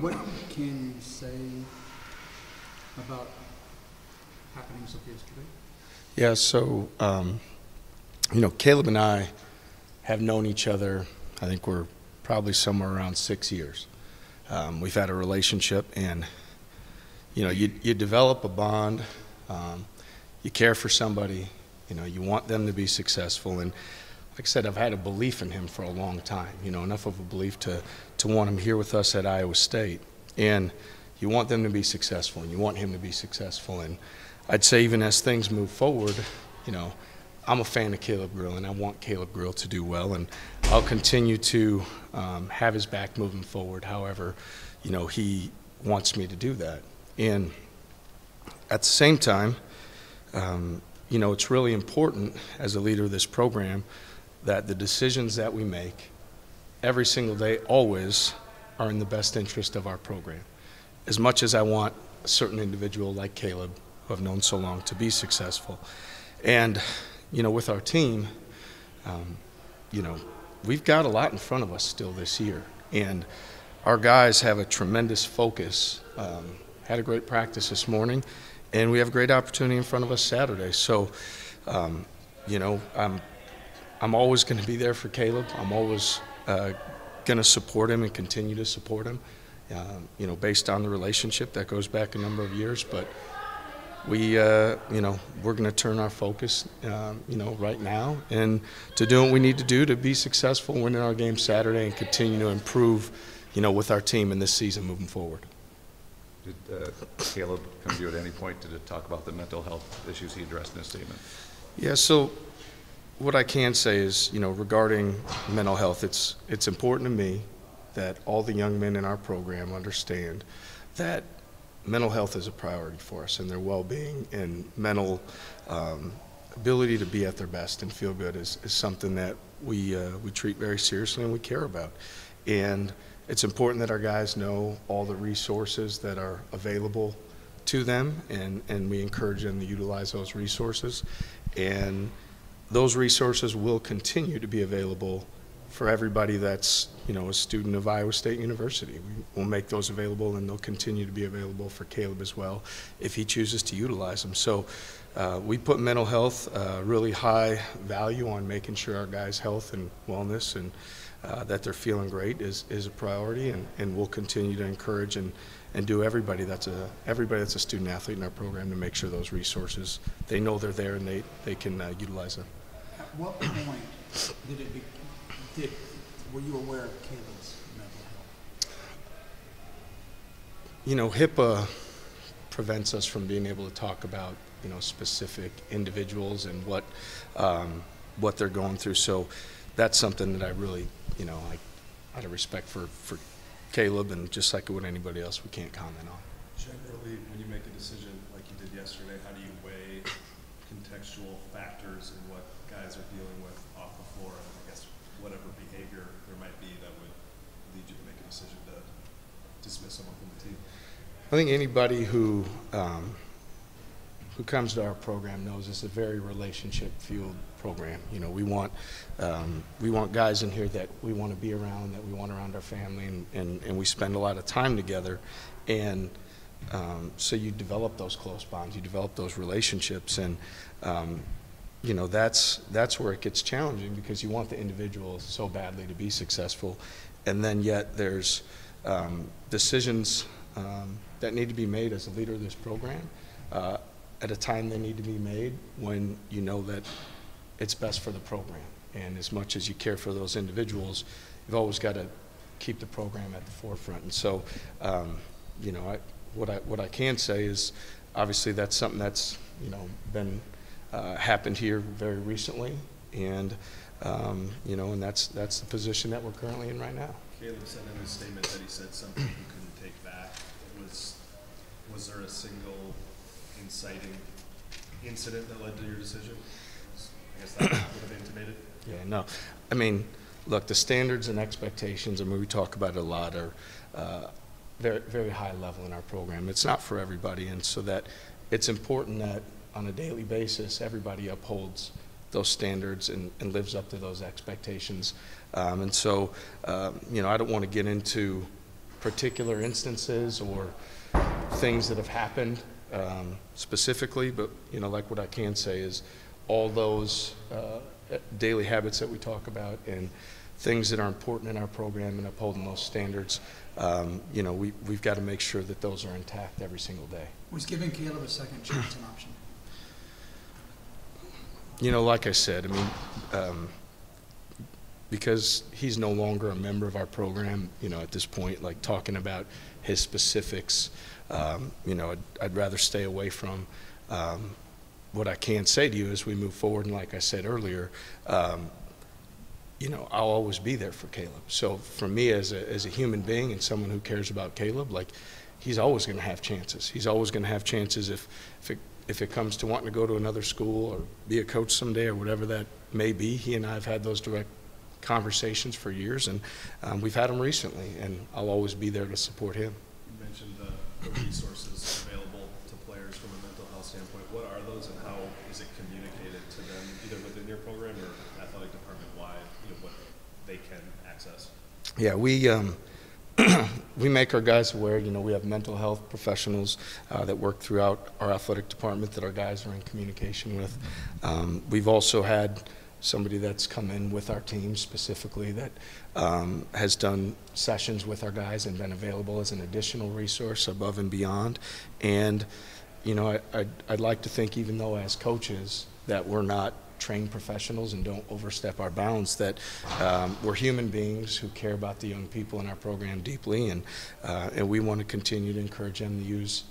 What can you say about happenings of yesterday? Yeah, so, Caleb and I have known each other, I think we're probably somewhere around 6 years. We've had a relationship, and, you develop a bond, you care for somebody, you want them to be successful. And like I said, I've had a belief in him for a long time, enough of a belief to want him here with us at Iowa State. And you want them to be successful, and you want him to be successful. And I'd say even as things move forward, I'm a fan of Caleb Grill, and I want Caleb Grill to do well. And I'll continue to have his back moving forward, however, he wants me to do that. And at the same time, it's really important as a leader of this program that the decisions that we make every single day always are in the best interest of our program. As much as I want a certain individual like Caleb, who I've known so long, to be successful. And, with our team, we've got a lot in front of us still this year. And our guys have a tremendous focus. Had a great practice this morning, and we have a great opportunity in front of us Saturday. So, I'm always going to be there for Caleb. I'm always going to support him and continue to support him, based on the relationship that goes back a number of years. But we're going to turn our focus, right now, and to do what we need to do to be successful, winning our game Saturday, and continue to improve, with our team in this season moving forward. Did Caleb come to you at any point to talk about the mental health issues he addressed in his statement? Yeah, so what I can say is, regarding mental health, it's important to me that all the young men in our program understand that mental health is a priority for us, and their well-being and mental ability to be at their best and feel good is something that we treat very seriously and we care about. And it's important that our guys know all the resources that are available to them, and we encourage them to utilize those resources. And those resources will continue to be available for everybody that's, a student of Iowa State University. We'll make those available, and they'll continue to be available for Caleb as well if he chooses to utilize them. So we put mental health really high value on making sure our guys' health and wellness and that they're feeling great is a priority, and we'll continue to encourage and do everybody that's a student athlete in our program to make sure those resources, they know they're there and they can utilize them. At what point were you aware of Caleb's mental health? HIPAA prevents us from being able to talk about specific individuals and what they're going through. So that's something that I really, out of respect for Caleb, and just like with anybody else, we can't comment on. Generally, when you make a decision like you did yesterday, how do you weigh contextual factors in what guys are dealing with off the floor, and I guess whatever behavior there might be that would lead you to make a decision to dismiss someone from the team? I think anybody who comes to our program knows it's a very relationship-fueled program. We want guys in here that we want to be around, that we want around our family, and we spend a lot of time together. And so you develop those close bonds, you develop those relationships, and that's where it gets challenging, because you want the individual so badly to be successful, and then yet there's decisions that need to be made as a leader of this program at a time they need to be made when you know that it's best for the program. And as much as you care for those individuals, you've always got to keep the program at the forefront. And so, what I can say is, obviously that's something that's been happened here very recently, and and that's the position that we're currently in right now. Caleb said in his statement that he said something he couldn't take back. Was there a single inciting incident that led to your decision? I guess that would have intimated. Yeah, no. I mean, look, the standards and expectations, we talk about it a lot, are very, very high level in our program. It's not for everybody, and so that it's important that on a daily basis everybody upholds those standards and lives up to those expectations. And so, I don't want to get into particular instances or things that have happened specifically, but like what I can say is all those daily habits that we talk about and things that are important in our program and upholding those standards, we've got to make sure that those are intact every single day. Was giving Caleb a second chance an option? Like I said, because he's no longer a member of our program, at this point, like talking about his specifics, I'd rather stay away from. What I can say to you as we move forward, and like I said earlier, I'll always be there for Caleb. So for me as a human being and someone who cares about Caleb, like he's always going to have chances. He's always going to have chances if it comes to wanting to go to another school or be a coach someday or whatever that may be. He and I have had those direct conversations for years, and we've had them recently, and I'll always be there to support him. You mentioned the resources available to players from a mental health standpoint. What are those, and how is it communicated to them, either within your program or athletic department-wide, what they can access? Yeah, we make our guys aware. We have mental health professionals that work throughout our athletic department that our guys are in communication with. We've also had somebody that's come in with our team specifically that has done sessions with our guys and been available as an additional resource above and beyond. And I'd like to think, even though as coaches that we're not trained professionals and don't overstep our bounds, that we're human beings who care about the young people in our program deeply, and we want to continue to encourage them to use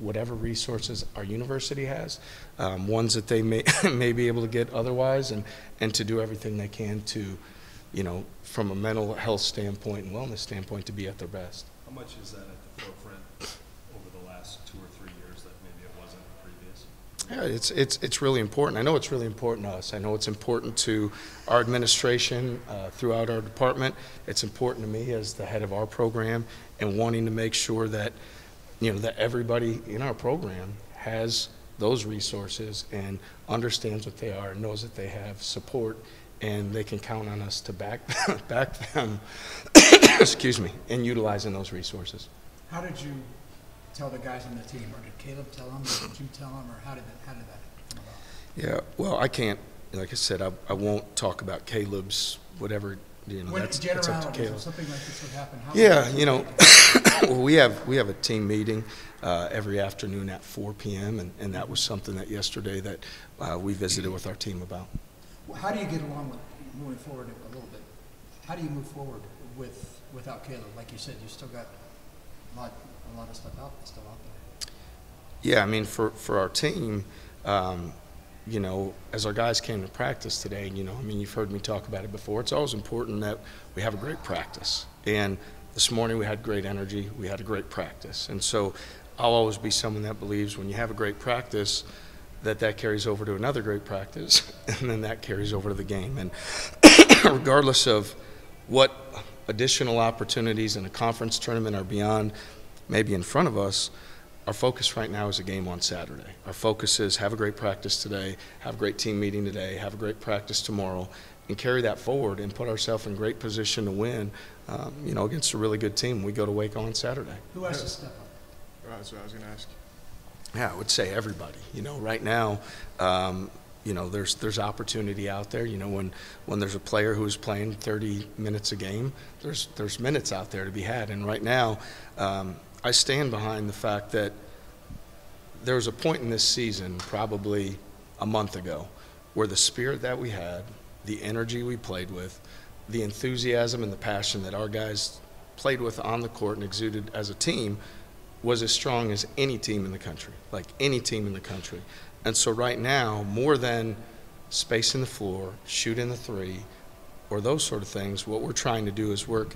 whatever resources our university has, ones that they may be able to get otherwise, and to do everything they can to, from a mental health standpoint and wellness standpoint, to be at their best. How much is that at the forefront over the last 2 or 3 years that maybe it wasn't previous? Yeah, it's really important. I know it's really important to us. I know it's important to our administration throughout our department. It's important to me as the head of our program, and wanting to make sure that that everybody in our program has those resources and understands what they are and knows that they have support and they can count on us to back them, excuse me, in utilizing those resources. How did you tell the guys on the team, or did Caleb tell them, or did you tell them, or how did that come about? Yeah, well, I can't, like I said, I won't talk about Caleb's whatever. That's up to Caleb. Something like this would happen. Well, we have a team meeting every afternoon at 4 p.m. and that was something that yesterday that we visited with our team about. Well, how do you get along with moving forward a little bit? How do you move forward without Caleb? Like you said, you still got a lot of stuff still out there. Yeah, for our team. As our guys came to practice today, you've heard me talk about it before. It's always important that we have a great practice. And this morning we had great energy. We had a great practice. And so I'll always be someone that believes when you have a great practice, that carries over to another great practice, and then that carries over to the game. And regardless of what additional opportunities in a conference tournament or beyond may be in front of us, our focus right now is a game on Saturday. Our focus is have a great practice today, have a great team meeting today, have a great practice tomorrow, and carry that forward and put ourselves in great position to win, against a really good team when we go to Waco on Saturday. Who has to step up? That's what I was going to ask. Yeah, I would say everybody. Right now, there's opportunity out there. When there's a player who's playing 30 minutes a game, there's minutes out there to be had. And right now, I stand behind the fact that there was a point in this season, probably a month ago, where the spirit that we had, the energy we played with, the enthusiasm and the passion that our guys played with on the court and exuded as a team was as strong as any team in the country, like any team in the country. And so right now, more than spacing the floor, shooting the three, or those sort of things, what we're trying to do is work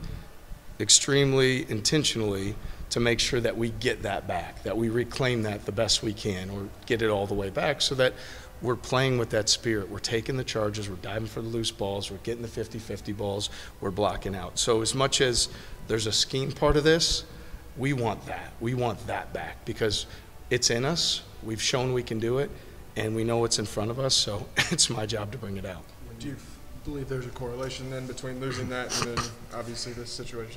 extremely intentionally to make sure that we get that back, that we reclaim that the best we can, or get it all the way back, so that we're playing with that spirit. We're taking the charges, we're diving for the loose balls, we're getting the 50-50 balls, we're blocking out. So as much as there's a scheme part of this, we want that. We want that back because it's in us. We've shown we can do it, and we know what's in front of us, so it's my job to bring it out. Do you believe there's a correlation then between losing that and then obviously this situation?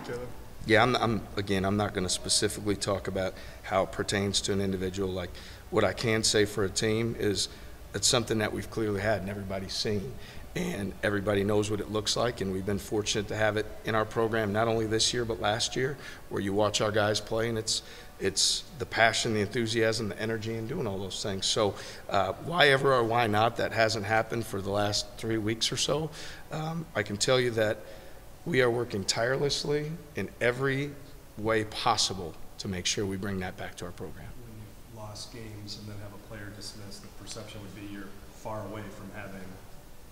Caleb? Yeah, I'm not going to specifically talk about how it pertains to an individual. Like, what I can say for a team is it's something that we've clearly had and everybody's seen. And everybody knows what it looks like, and we've been fortunate to have it in our program not only this year but last year, where you watch our guys play, and it's the passion, the enthusiasm, the energy, and doing all those things. So why ever or why not that hasn't happened for the last 3 weeks or so, I can tell you that we are working tirelessly in every way possible to make sure we bring that back to our program. When you've lost games and then have a player dismissed, the perception would be you're far away from having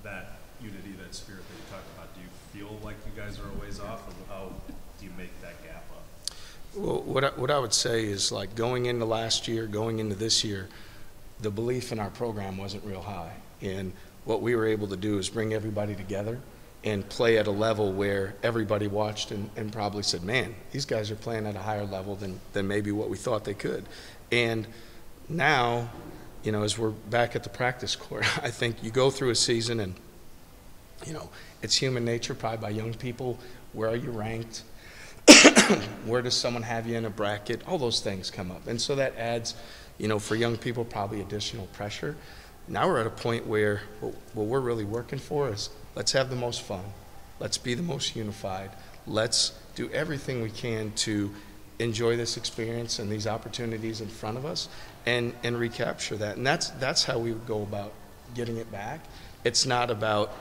that unity, that spirit that you talked about. Do you feel like you guys are a ways off, or how do you make that gap up? Well, what I would say is, like, going into last year, going into this year, the belief in our program wasn't real high. And what we were able to do is bring everybody together and play at a level where everybody watched and probably said, man, these guys are playing at a higher level than maybe what we thought they could. And now, you know, as we're back at the practice court, I think you go through a season and, you know, it's human nature, probably by young people, where are you ranked? Where does someone have you in a bracket? All those things come up. And so that adds, you know, for young people, probably additional pressure. Now we're at a point where what we're really working for is, let's have the most fun. Let's be the most unified. Let's do everything we can to enjoy this experience and these opportunities in front of us and recapture that. And that's how we would go about getting it back. It's not about,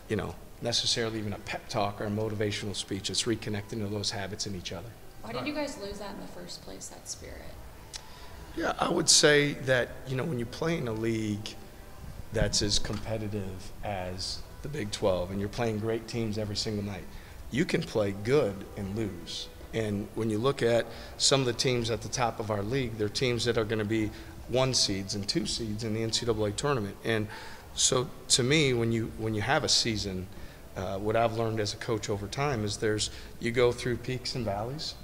you know, necessarily even a pep talk or a motivational speech. It's reconnecting to those habits in each other. Why did you guys lose that in the first place, that spirit? Yeah, I would say that, you know, when you play in a league that's as competitive as the Big 12 and you're playing great teams every single night, you can play good and lose. And when you look at some of the teams at the top of our league, they're teams that are going to be 1 seeds and 2 seeds in the NCAA tournament. And so to me, when you have a season, what I've learned as a coach over time is you go through peaks and valleys.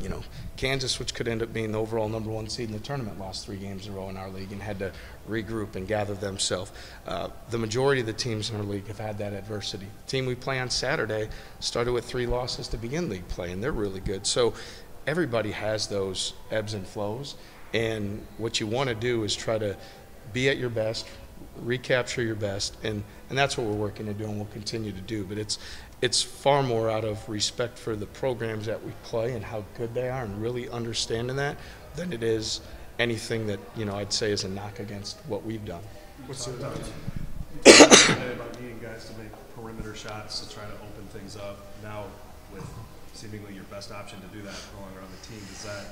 You know, Kansas, which could end up being the overall #1 seed in the tournament, lost 3 games in a row in our league and had to regroup and gather themselves. The majority of the teams in our league have had that adversity. The team we play on Saturday started with 3 losses to begin league play, and they're really good. So everybody has those ebbs and flows, and what you want to do is try to be at your best, recapture your best, and that's what we're working to do and we'll continue to do. But it's far more out of respect for the programs that we play and how good they are and really understanding that than it is anything that, you know, I'd say is a knock against what we've done. What's it about? You talked today about needing guys to make perimeter shots to try to open things up. Now, with seemingly your best option to do that going around the team, does that,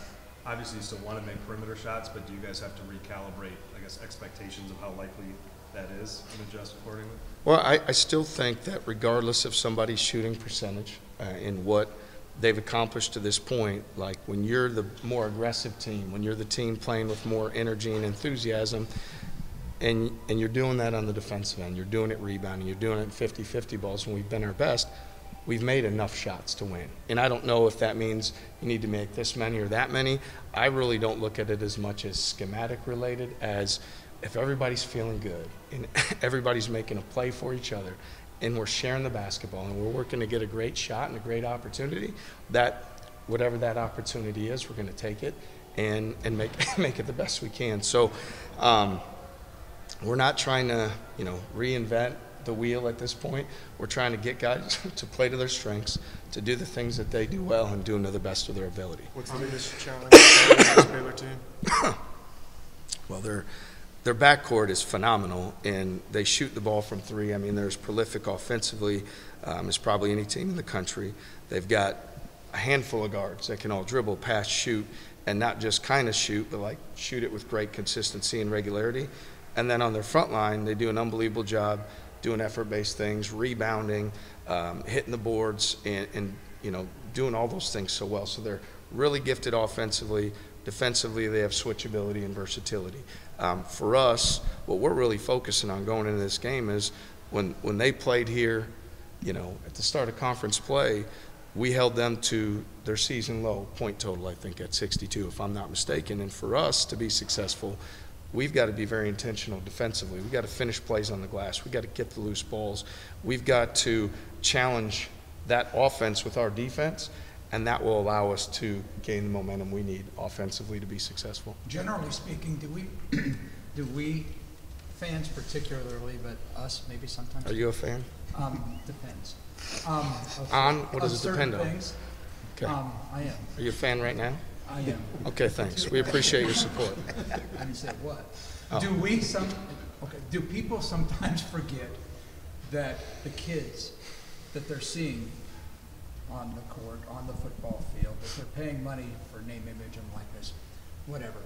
obviously you still want to make perimeter shots, but do you guys have to recalibrate, I guess, expectations of how likely that is and adjust accordingly? Well, I still think that regardless of somebody's shooting percentage and what they've accomplished to this point, like when you're the more aggressive team, when you're the team playing with more energy and enthusiasm, and you're doing that on the defensive end, you're doing it rebounding, you're doing it 50-50 balls, when we've been our best, we've made enough shots to win. And I don't know if that means you need to make this many or that many. I really don't look at it as much as schematic related as if everybody's feeling good and everybody's making a play for each other and we're sharing the basketball and we're working to get a great shot and a great opportunity, that whatever that opportunity is, we're going to take it and make it the best we can. So we're not trying to, you know, reinvent the wheel at this point. We're trying to get guys to play to their strengths, to do the things that they do well and doing to the best of their ability. What's the biggest challenge for this Baylor team? Well, their backcourt is phenomenal, and they shoot the ball from 3. I mean, they're as prolific offensively as probably any team in the country. They've got a handful of guards that can all dribble, pass, shoot, and not just kind of shoot, but like shoot it with great consistency and regularity. And then on their front line, they do an unbelievable job doing effort-based things, rebounding, hitting the boards, and you know, doing all those things so well. So they're really gifted offensively. Defensively, they have switchability and versatility. For us, what we're really focusing on going into this game is when they played here, you know, at the start of conference play, we held them to their season low point total, I think, at 62, if I'm not mistaken. And for us to be successful, we've got to be very intentional defensively. We've got to finish plays on the glass. We've got to get the loose balls. We've got to challenge that offense with our defense, and that will allow us to gain the momentum we need offensively to be successful. Generally speaking, do we fans particularly, but us maybe sometimes? Are you a fan? Depends. On what does it certain depend on? things. Okay. I am. Are you a fan right now? I am. Okay, thanks. We appreciate your support. I didn't say what. Oh. Do people sometimes forget that the kids that they're seeing on the court, on the football field, that they're paying money for name, image, and likeness, whatever,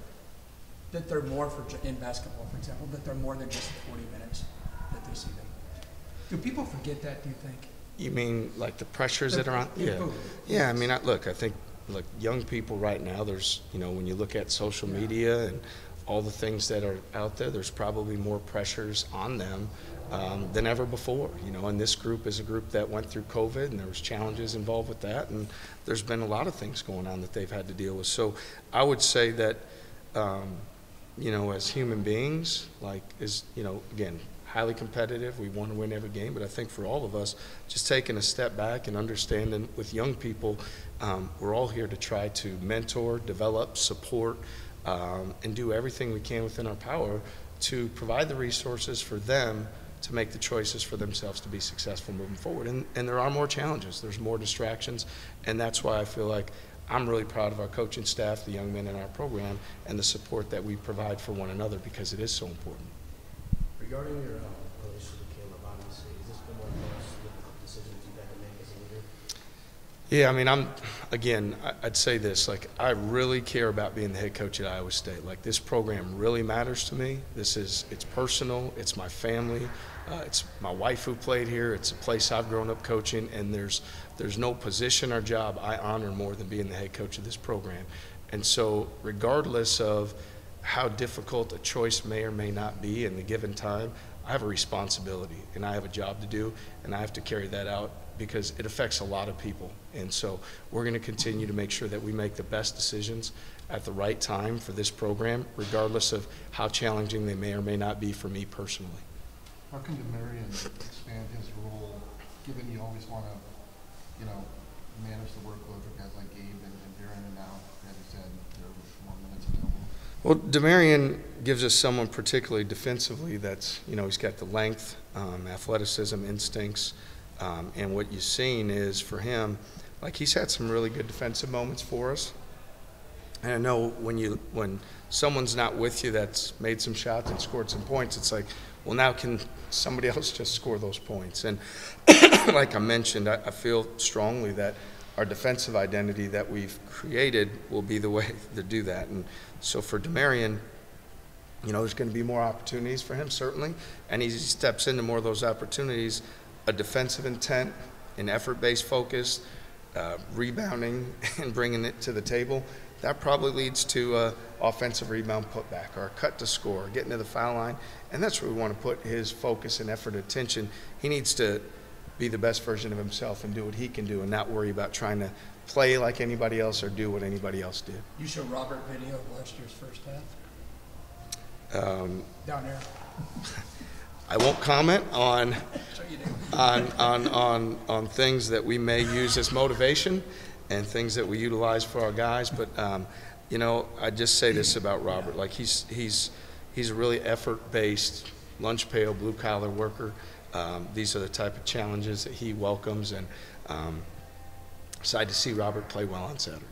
that they're more in basketball, for example, that they're more than just 40 minutes that they see them? Do people forget that, do you think? You mean like the pressures that are on? Yeah. Yeah, I mean, I think young people right now, there's, when you look at social media and all the things that are out there, there's probably more pressures on them than ever before. And this group is a group that went through COVID, and there was challenges involved with that, and there's been a lot of things going on that they've had to deal with. So I would say that, as human beings, again, highly competitive. We want to win every game, but I think for all of us, just taking a step back and understanding with young people, we're all here to try to mentor, develop, support, and do everything we can within our power to provide the resources for them to make the choices for themselves to be successful moving forward. And there are more challenges, there's more distractions, and that's why I feel like I'm really proud of our coaching staff, the young men in our program, and the support that we provide for one another, because it is so important. Regarding your relationship with Caleb, obviously, has this been one of the most difficult decisions you've had to make as a leader? Yeah, I'd say this, I really care about being the head coach at Iowa State. This program really matters to me. It's personal, it's my family, it's my wife who played here, it's a place I've grown up coaching, and there's no position or job I honor more than being the head coach of this program. And so regardless of how difficult a choice may or may not be in the given time, I have a responsibility and I have a job to do, and I have to carry that out because it affects a lot of people. And so we're going to continue to make sure that we make the best decisions at the right time for this program, regardless of how challenging they may or may not be for me personally. How can DeMarion expand his role, given you always want to, manage the workload for guys like Gabe and Darren, and now, as you said, there are more minutes available? Well, DeMarion gives us someone particularly defensively that's, he's got the length, athleticism, instincts, and what you've seen is for him, he's had some really good defensive moments for us. And I know when someone's not with you that's made some shots and scored some points, it's well, now can somebody else just score those points? And like I mentioned, I feel strongly that our defensive identity that we've created will be the way to do that. And so for DeMarion, there's going to be more opportunities for him, certainly, and he steps into more of those opportunities, a defensive intent, an effort-based focus, rebounding and bringing it to the table. That probably leads to offensive rebound putback or a cut to score, getting to the foul line, and that's where we want to put his focus and effort and attention. He needs to be the best version of himself and do what he can do and not worry about trying to play like anybody else or do what anybody else did. You show Robert video of last year's first half? Down there. I won't comment on Sure you do. on things that we may use as motivation and things that we utilize for our guys, but I just say this about Robert: he's a really effort-based, lunch pail, blue-collar worker. These are the type of challenges that he welcomes, and excited to see Robert play well on Saturday.